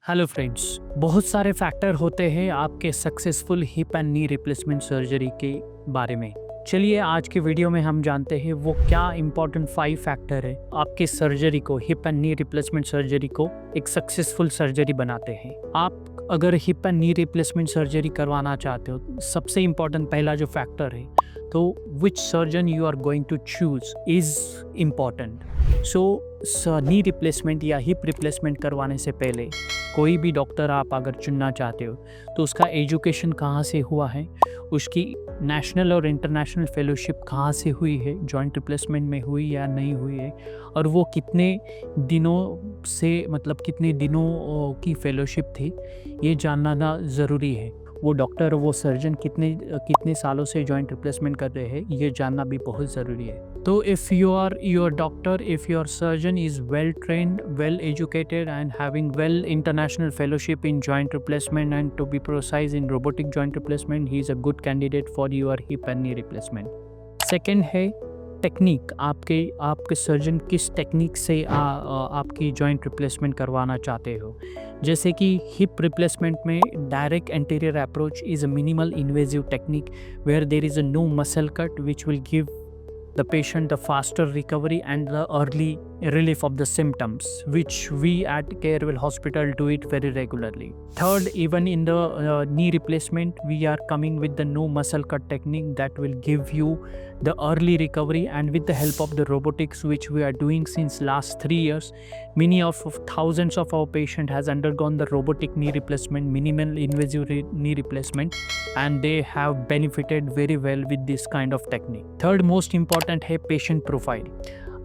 Hello friends, बहुत सारे factor होते हैं आपके successful hip and knee replacement surgery के बारे में। चलिए आज के वीडियो में हम जानते हैं वो क्या इंपॉर्टेंट 5 फैक्टर है आपके सर्जरी को, hip and knee replacement surgery को एक सक्सेसफुल सर्जरी बनाते हैं। आप अगर hip and knee replacement surgery करवाना चाहते हो, सबसे इम्पॉर्टेंट पहला जो फैक्टर है तो which surgeon you are going to choose is important. So knee replacement या हिप रिप्लेसमेंट करवाने से पहले कोई भी डॉक्टर आप अगर चुनना चाहते हो तो उसका एजुकेशन कहाँ से हुआ है, उसकी नेशनल और इंटरनेशनल फेलोशिप कहाँ से हुई है, जॉइंट रिप्लेसमेंट में हुई या नहीं हुई है, और वो कितने दिनों से कितने दिनों की फेलोशिप थी, ये जानना ज़रूरी है। वो डॉक्टर वो सर्जन कितने सालों से जॉइंट रिप्लेसमेंट कर रहे हैं, ये जानना भी बहुत ज़रूरी है। तो if you are your doctor, if your surgeon is well trained, well educated and having well international fellowship in joint replacement and to be precise in robotic joint replacement, he is a good candidate for your hip and knee replacement. Second है technique. आपके surgeon किस technique से आपकी joint replacement करवाना चाहते हो। जैसे कि हिप रिप्लेसमेंट में direct anterior approach is a minimal invasive technique where there is a no muscle cut which will give the patient the faster recovery and the early relief of the symptoms, which we at Carewell Hospital do it very regularly. Third, even in the knee replacement, we are coming with the no muscle cut technique that will give you the early recovery, and with the help of the robotics which we are doing since last 3 years, many of thousands of our patient has undergone the robotic knee replacement, minimal invasive knee replacement, and they have benefited very well with this kind of technique. Third most important है patient profile.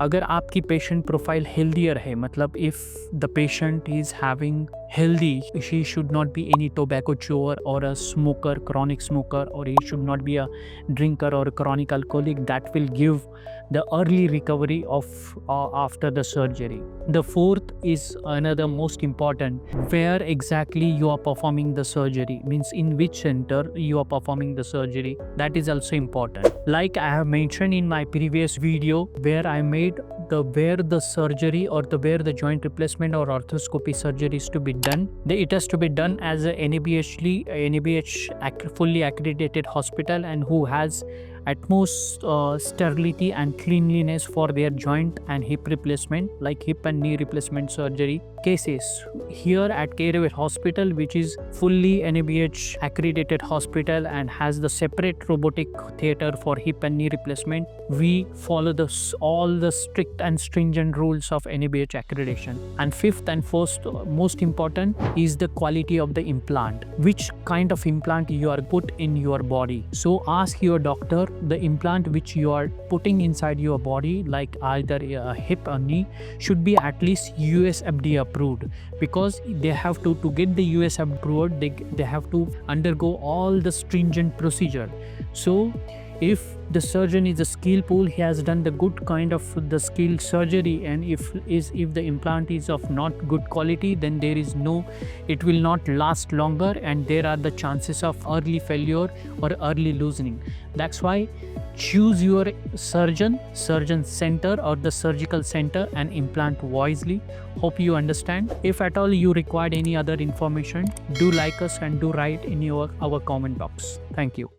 अगर आपकी patient profile healthier है, मतलब if the patient is having healthy, she should not be any tobacco chewer or a smoker, chronic smoker, or he should not be a drinker or a chronic alcoholic, that will give the early recovery of after the surgery. The fourth is another most important, where exactly you are performing the surgery, means in which center you are performing the surgery, that is also important. Like I have mentioned in my previous video where I made where the surgery or where the joint replacement or arthroscopy surgery is to be done, it has to be done as a NABH fully accredited hospital, and who has utmost sterility and cleanliness for their joint and hip replacement, like hip and knee replacement surgery cases. Here at Carewell Hospital, which is fully NABH accredited hospital and has the separate robotic theater for hip and knee replacement, we follow all the strict and stringent rules of NABH accreditation. And fifth and first most important is the quality of the implant, which kind of implant you are put in your body. So ask your doctor, the implant which you are putting inside your body, like either a hip or knee, should be at least US FDA approved, because they have to get the US approved, they have to undergo all the stringent procedure. So if the surgeon is a skillful, he has done the good kind of the skilled surgery, and if the implant is of not good quality, then it will not last longer, and there are the chances of early failure or early loosening. That's why choose your surgeon center or the surgical center and implant wisely. Hope you understand. If at all you required any other information, do like us and do write in our comment box. Thank you.